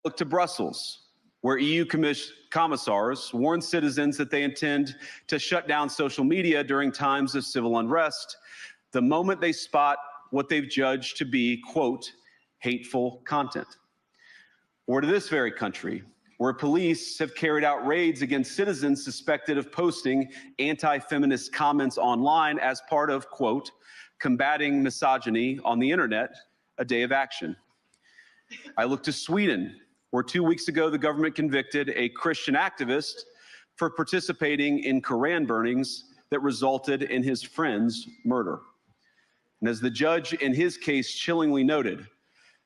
Look to Brussels, where EU commissars warn citizens that they intend to shut down social media during times of civil unrest the moment they spot what they've judged to be, quote, hateful content. Or to this very country, where police have carried out raids against citizens suspected of posting anti-feminist comments online as part of, quote, combating misogyny on the internet, a day of action. I look to Sweden, where 2 weeks ago the government convicted a Christian activist for participating in Koran burnings that resulted in his friend's murder. And as the judge in his case chillingly noted,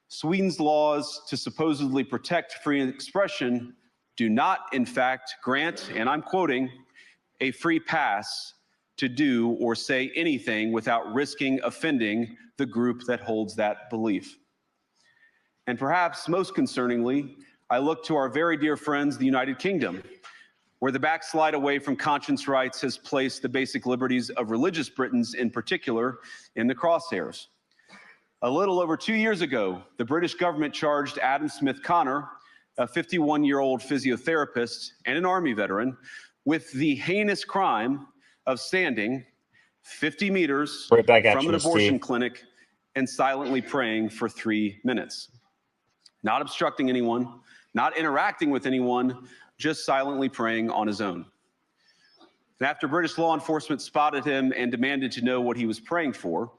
Sweden's laws to supposedly protect free expression do not, in fact, grant, and I'm quoting, a free pass to do or say anything without risking offending the group that holds that belief. And perhaps most concerningly, I look to our very dear friends, the United Kingdom, where the backslide away from conscience rights has placed the basic liberties of religious Britons in particular in the crosshairs. A little over 2 years ago, the British government charged Adam Smith Connor, a 51-year-old physiotherapist and an Army veteran, with the heinous crime of standing 50 meters from an abortion clinic and silently praying for 3 minutes. Not obstructing anyone, not interacting with anyone, just silently praying on his own. And after British law enforcement spotted him and demanded to know what he was praying for,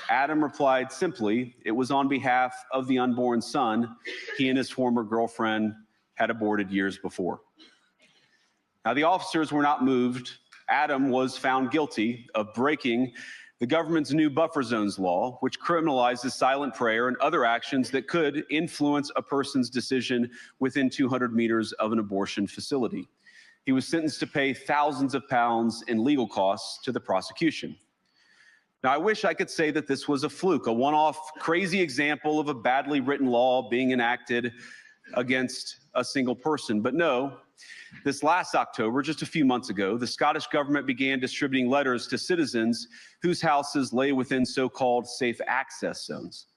Adam replied simply, it was on behalf of the unborn son he and his former girlfriend had aborted years before. Now, the officers were not moved. Adam was found guilty of breaking the government's new buffer zones law, which criminalizes silent prayer and other actions that could influence a person's decision within 200 meters of an abortion facility. He was sentenced to pay thousands of pounds in legal costs to the prosecution. Now, I wish I could say that this was a fluke, a one-off crazy example of a badly written law being enacted against a single person. But no, this last October, just a few months ago, the Scottish government began distributing letters to citizens whose houses lay within so-called safe access zones,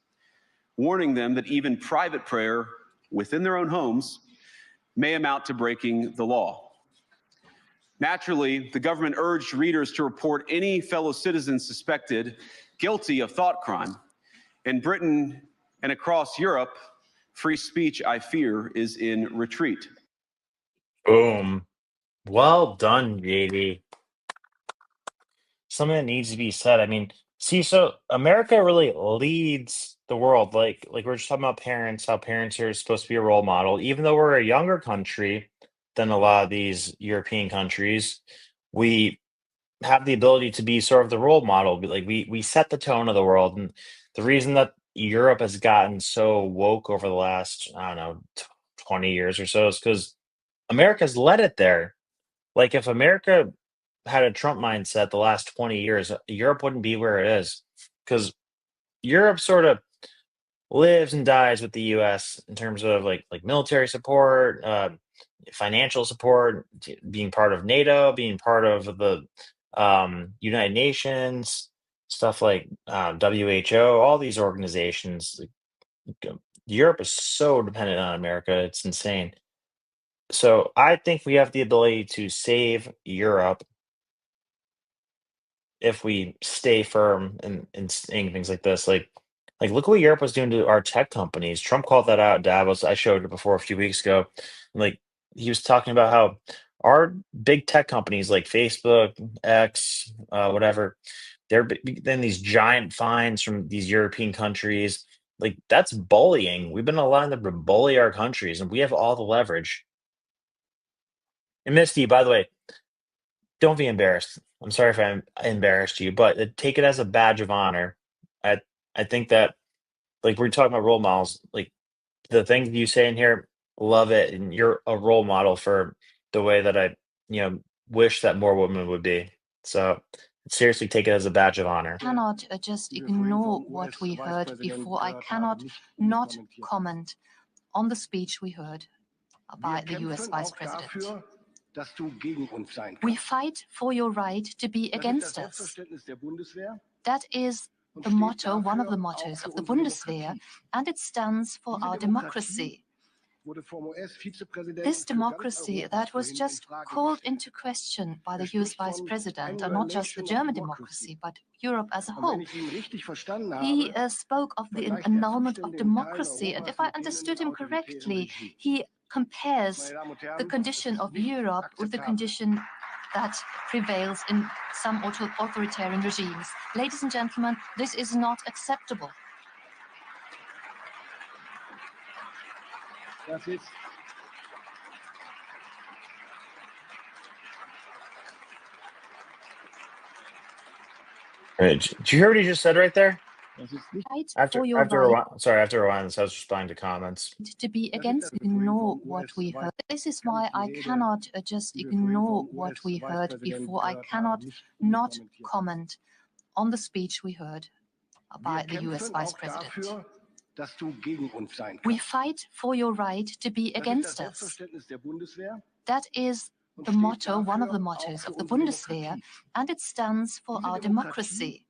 warning them that even private prayer within their own homes may amount to breaking the law. Naturally, the government urged readers to report any fellow citizens suspected guilty of thought crime. In Britain and across Europe, free speech, I fear, is in retreat. Boom. Well done, JD. Something that needs to be said. I mean, see, so America really leads the world. Like we're just talking about parents, how parents are supposed to be a role model. Even though we're a younger country than a lot of these European countries, we have the ability to be sort of the role model. Like we set the tone of the world. And the reason that Europe has gotten so woke over the last, I don't know, 20 years or so is because America's led it there. Like if America had a Trump mindset the last 20 years, Europe wouldn't be where it is. Because Europe sort of lives and dies with the US in terms of like military support, financial support, being part of NATO, being part of the United Nations, stuff like WHO, all these organizations. Europe is so dependent on America, it's insane. So I think we have the ability to save Europe if we stay firm in saying things like this. Like look what Europe was doing to our tech companies. Trump called that out at Davos. I showed it before a few weeks ago. Like he was talking about how our big tech companies like Facebook, X, whatever, they're getting these giant fines from these European countries. Like that's bullying. We've been allowing them to bully our countries, and we have all the leverage. And Misty, by the way, don't be embarrassed. I'm sorry if I embarrassed you, but take it as a badge of honor. I think that, like we're talking about role models, like the things you say in here, love it, and you're a role model for the way that I, wish that more women would be. So seriously, take it as a badge of honor. I cannot just ignore what we heard before. I cannot not comment on the speech we heard by the US Vice President. We fight for your right to be against us. That is the motto, one of the mottos of the Bundeswehr, and it stands for our democracy. This democracy that was just called into question by the US Vice President, and not just the German democracy, but Europe as a whole. He spoke of the annulment of democracy, and if I understood him correctly, he compares the condition of Europe with the condition that prevails in some authoritarian regimes. Ladies and gentlemen, this is not acceptable. Did you hear what he just said right there? For your right Sorry, I have to rewind this. I was responding to comments. to be against, ignore what we heard. This is why I cannot just ignore what we heard before. I cannot not comment on the speech we heard by the US Vice President. We fight for your right to be against us. That is the motto, one of the mottos of the Bundeswehr, and it stands for our democracy.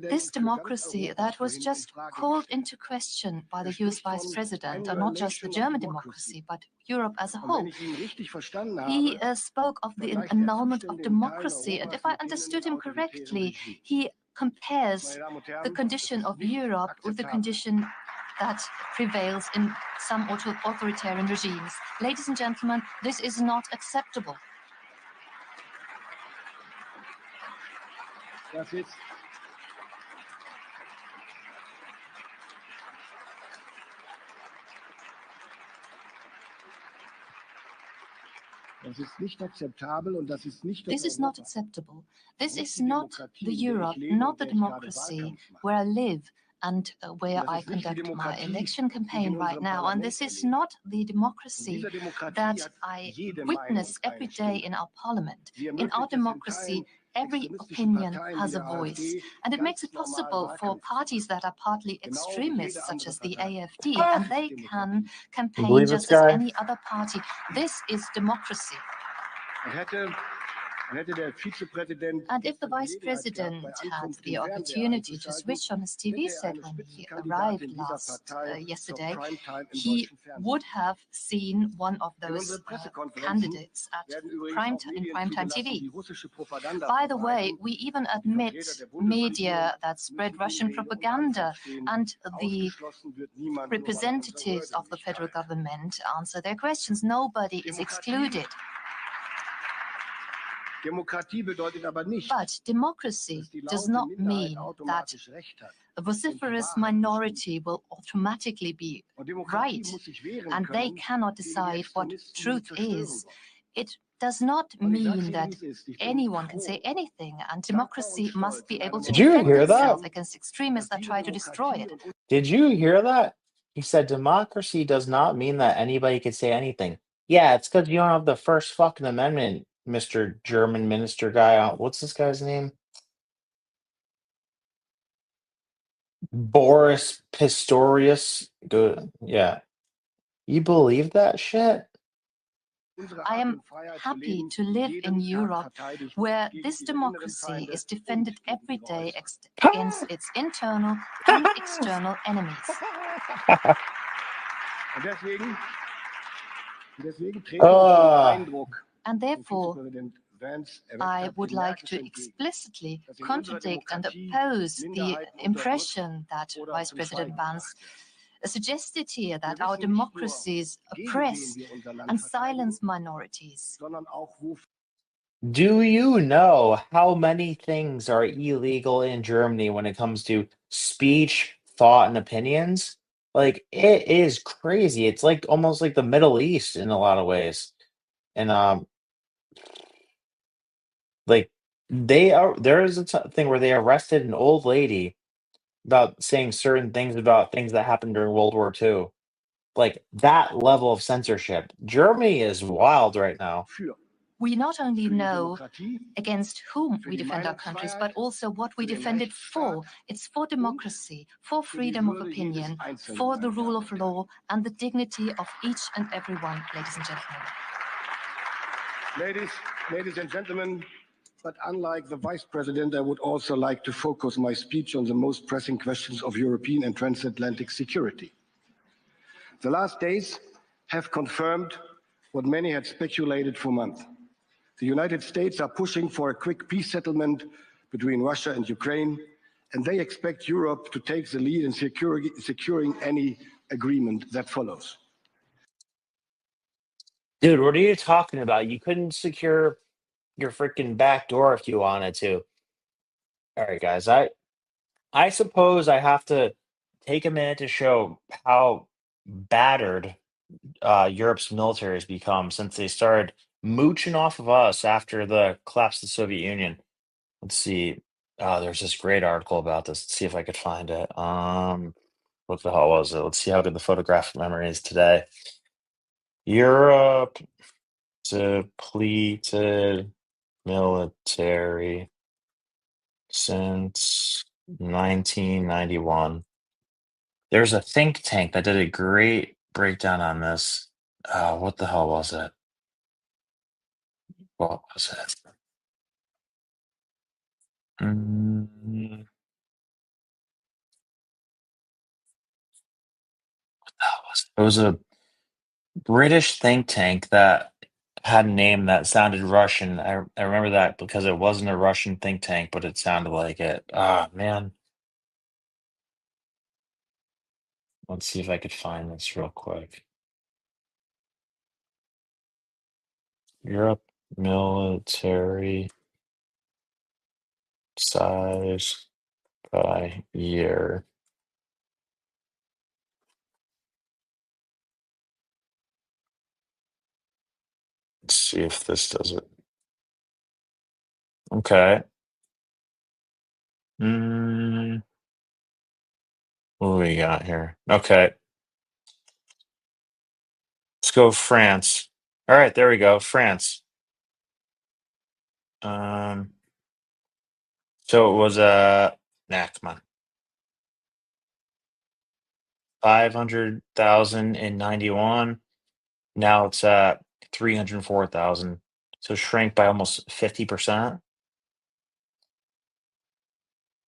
This democracy that was just called into question by the US Vice President, and not just the German democracy, but Europe as a whole. He spoke of the annulment of democracy, and if I understood him correctly, he compares the condition of Europe with the condition that prevails in some authoritarian regimes. Ladies and gentlemen, this is not acceptable. This is not acceptable. This is not the Europe, not the democracy where I live and where I conduct my election campaign right now. And this is not the democracy that I witness every day in our parliament. In our democracy, every opinion has a voice, and it makes it possible for parties that are partly extremist, such as the AfD, and they can campaign just as any other party. This is democracy. And if the Vice President had the opportunity to switch on his TV set when he arrived yesterday, he would have seen one of those candidates in primetime TV. By the way, we even admit media that spread Russian propaganda, and the representatives of the federal government answer their questions. Nobody is excluded. But democracy does not mean that a vociferous minority will automatically be right, and they cannot decide what truth is. It does not mean that anyone can say anything, and democracy must be able to defend itself against extremists that try to destroy it. Did you hear that? He said democracy does not mean that anybody can say anything. Yeah, it's because you don't have the first fucking amendment, Mr. German minister guy. What's this guy's name? Boris Pistorius. Good. Yeah. You believe that shit? I am happy to live in Europe where this democracy is defended every day against its internal and external enemies. And therefore, I would like to explicitly contradict and oppose the impression that Vice President Vance suggested here, that our democracies oppress and silence minorities. Do you know how many things are illegal in Germany when it comes to speech, thought, and opinions? Like, it is crazy. It's like almost like the Middle East in a lot of ways. And like there is a thing where they arrested an old lady about saying certain things about things that happened during World War II. Like that level of censorship. Germany is wild right now. We not only know against whom we defend our countries, but also what we defend it for. It's for democracy, for freedom of opinion, for the rule of law, and the dignity of each and every one, ladies and gentlemen. Ladies and gentlemen, but unlike the Vice President, I would also like to focus my speech on the most pressing questions of European and transatlantic security. The last days have confirmed what many had speculated for months. The United States are pushing for a quick peace settlement between Russia and Ukraine, and they expect Europe to take the lead in securing any agreement that follows. Dude, what are you talking about? You couldn't secure your freaking back door if you wanted to. All right, guys. I suppose I have to take a minute to show how battered Europe's military has become since they started mooching off of us after the collapse of the Soviet Union. Let's see. There's this great article about this. Let's see if I could find it. What the hell was it? Let's see how good the photographic memory is today. Europe depleted military since 1991. There's a think tank that did a great breakdown on this. What the hell was it? What was it? Mm, it was a British think tank that had a name that sounded Russian. I remember that because it wasn't a Russian think tank, but it sounded like it. Ah, man. Let's see if I could find this real quick. Europe military size by year. Let's see if this does it. Okay. Mm, what do we got here? Okay. Let's go France. All right, there we go. France. Um, so it was come on. 500,000 in 91. Now it's at 304,000. So shrank by almost 50%.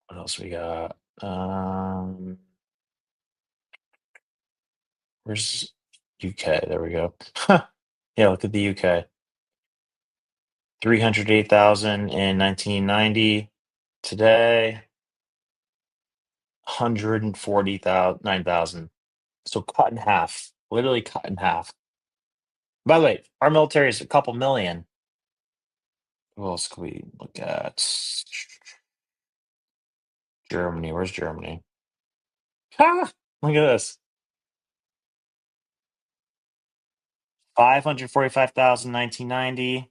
What else we got? Where's UK? There we go. Yeah, look at the UK. 308,000 in 1990. Today, 149,000. So cut in half. Literally cut in half. By the way, our military is a couple million. What else can we look at? Germany. Where's Germany? Ha! Look at this. 545,000 1990.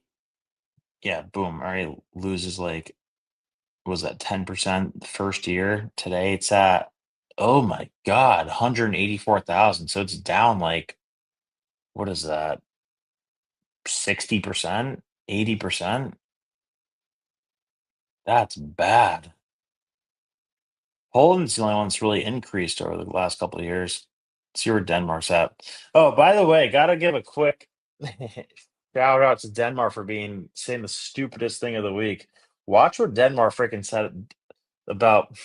Yeah, boom. Already loses like, was that 10% the first year? Today it's at, oh my God, 184,000. So it's down like, what is that? 60%? 80%? That's bad. Poland's the only one that's really increased over the last couple of years. See where Denmark's at. Oh, by the way, gotta give a quick shout out to Denmark for saying the stupidest thing of the week. Watch what Denmark freaking said about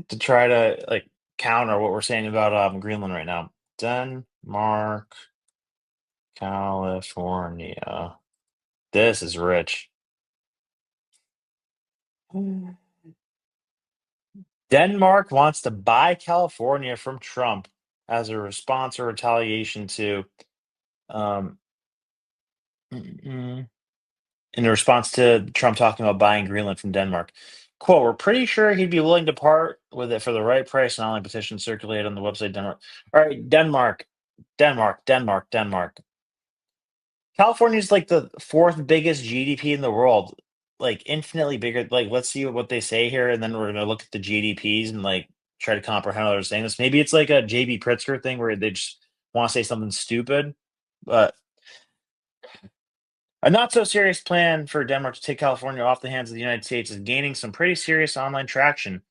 to try to like counter what we're saying about Greenland right now. Denmark, California. This is rich. Denmark wants to buy California from Trump as a response or retaliation to um in response to Trump talking about buying Greenland from Denmark. Quote, we're pretty sure he'd be willing to part with it for the right price, and online petition circulated on the website Denmark. All right, Denmark. California's like the fourth biggest GDP in the world, like infinitely bigger. Like, let's see what they say here, and then we're gonna look at the GDPs and like try to comprehend how they're saying this. Maybe it's like a JB Pritzker thing where they just want to say something stupid, but a not so serious plan for Denmark to take California off the hands of the United States is gaining some pretty serious online traction.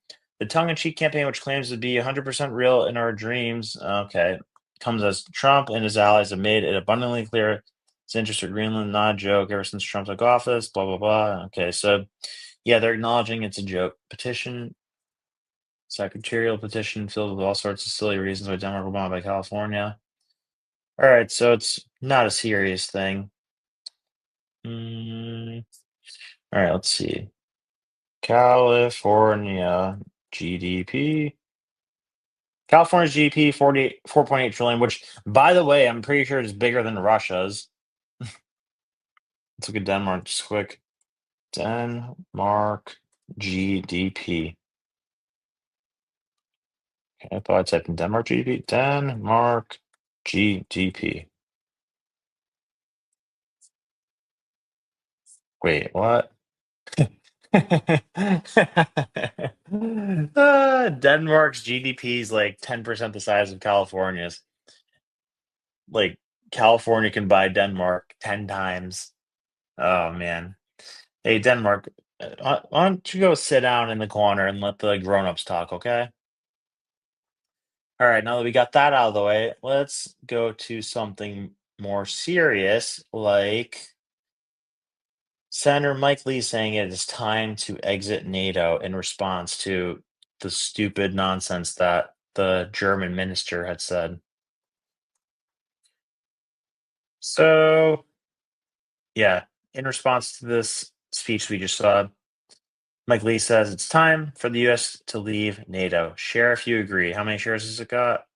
The tongue in cheek campaign, which claims to be 100% real in our dreams, okay, comes as Trump and his allies have made it abundantly clear his interest in Greenland, not a joke, ever since Trump took office, blah, blah, blah. Okay, so yeah, they're acknowledging it's a joke. Petition Secretarial petition filled with all sorts of silly reasons why Denmark will bomb by California. All right, so it's not a serious thing. All right, let's see. California GDP. California's GDP 4.8 trillion, which, by the way, I'm pretty sure is bigger than Russia's. Let's look at Denmark just quick. Denmark GDP. Okay, I thought I typed in Denmark GDP. Denmark GDP. Wait, what? Denmark's GDP is like 10% the size of California's. Like, California can buy Denmark 10 times. Oh, man. Hey, Denmark, why don't you go sit down in the corner and let the grown-ups talk, okay? All right, now that we got that out of the way, let's go to something more serious, like Senator Mike Lee saying it is time to exit NATO in response to the stupid nonsense that the German minister had said. So, yeah, in response to this speech we just saw, Mike Lee says it's time for the U.S. to leave NATO. Share if you agree. How many shares has it got?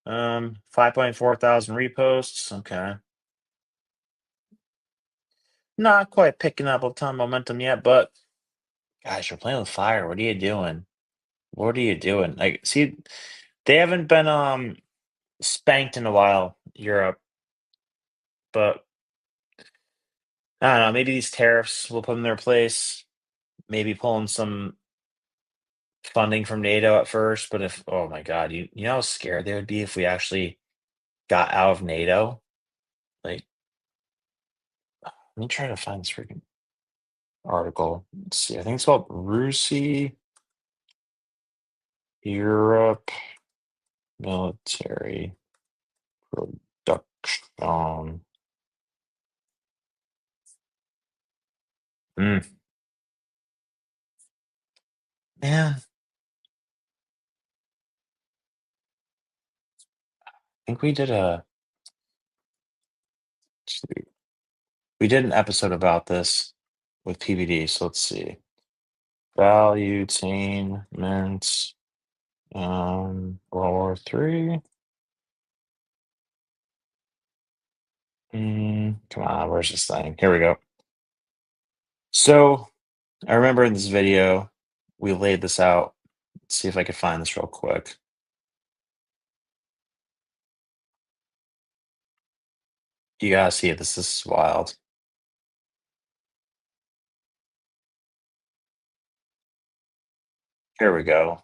5.4 thousand reposts. Okay. Not quite picking up a ton of momentum yet, but guys, you're playing with fire. What are you doing? What are you doing? Like, see, they haven't been spanked in a while, Europe, but I don't know. Maybe these tariffs will put them in their place. Maybe pulling some funding from NATO at first, but if oh my god, you know how scared they would be if we actually got out of NATO? Like, let me try to find this freaking article. Let's see. I think it's called Russi Europe Military Production. Mm. Yeah, I think we did an episode about this with PVD. So let's see. Valuetainment, World War III. Come on, where's this thing? Here we go. So I remember in this video, we laid this out. Let's see if I could find this real quick. You gotta see it. This is wild. Here we go.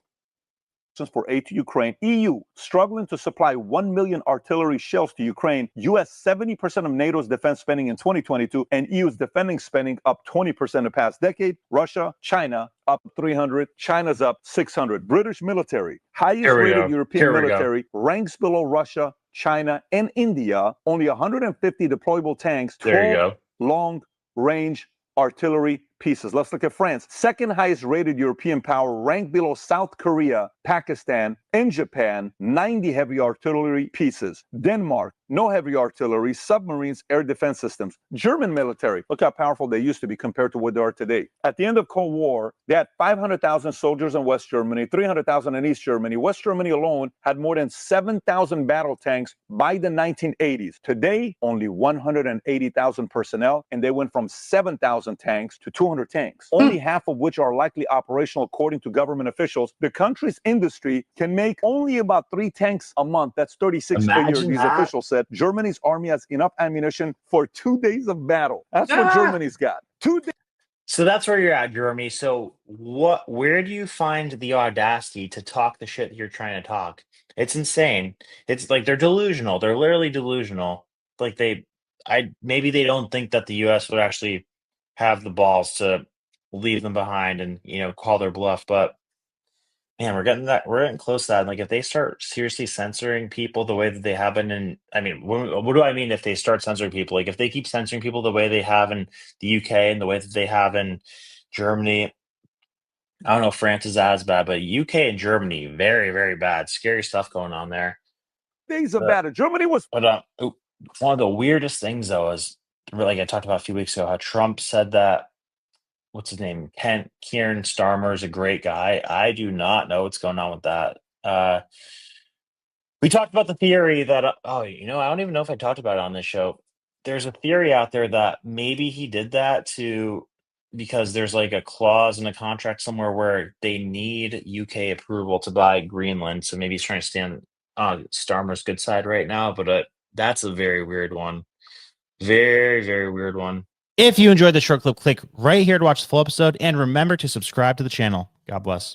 For aid to Ukraine. EU struggling to supply 1 million artillery shells to Ukraine. US 70% of NATO's defense spending in 2022 and EU's defending spending up 20% the past decade. Russia, China up 300. China's up 600. British military, highest Here we rated go. European Here we go. military, ranks below Russia, China, and India. Only 150 deployable tanks, There you 12 go. long range artillery pieces. Let's look at France. Second highest rated European power, ranked below South Korea, Pakistan, and Japan. 90 heavy artillery pieces. Denmark, no heavy artillery, submarines, air defense systems. German military, look how powerful they used to be compared to what they are today. At the end of Cold War, they had 500,000 soldiers in West Germany, 300,000 in East Germany. West Germany alone had more than 7,000 battle tanks by the 1980s. Today, only 180,000 personnel, and they went from 7,000 tanks to 200 tanks, only half of which are likely operational according to government officials. The country's industry can make only about 3 tanks a month. That's 36 a year, Imagine these that. officials said. Germany's army has enough ammunition for 2 days of battle. That's what Ah! Germany's got. 2 days. So that's where you're at, Jeremy. So where do you find the audacity to talk the shit you're trying to talk? It's insane. It's like they're delusional. They're literally delusional. Like maybe they don't think that the US would actually have the balls to leave them behind and, call their bluff, but man, we're getting close to that. Like if they start seriously censoring people the way that they have been what do I mean if they start censoring people? Like if they keep censoring people the way they have in the UK and the way that they have in Germany, I don't know if France is as bad, but UK and Germany, very, very bad. Scary stuff going on there. Days of But- battle. Germany was But one of the weirdest things, though, is like I talked about a few weeks ago, how Trump said that, what's his name? Kieran Starmer is a great guy. I do not know what's going on with that. We talked about the theory that, I don't even know if I talked about it on this show. There's a theory out there that maybe he did that because there's like a clause in a contract somewhere where they need UK approval to buy Greenland. So maybe he's trying to stand on Starmer's good side right now, but that's a very weird one. Very, very weird one. If you enjoyed the short clip, click right here to watch the full episode, and remember to subscribe to the channel. God bless.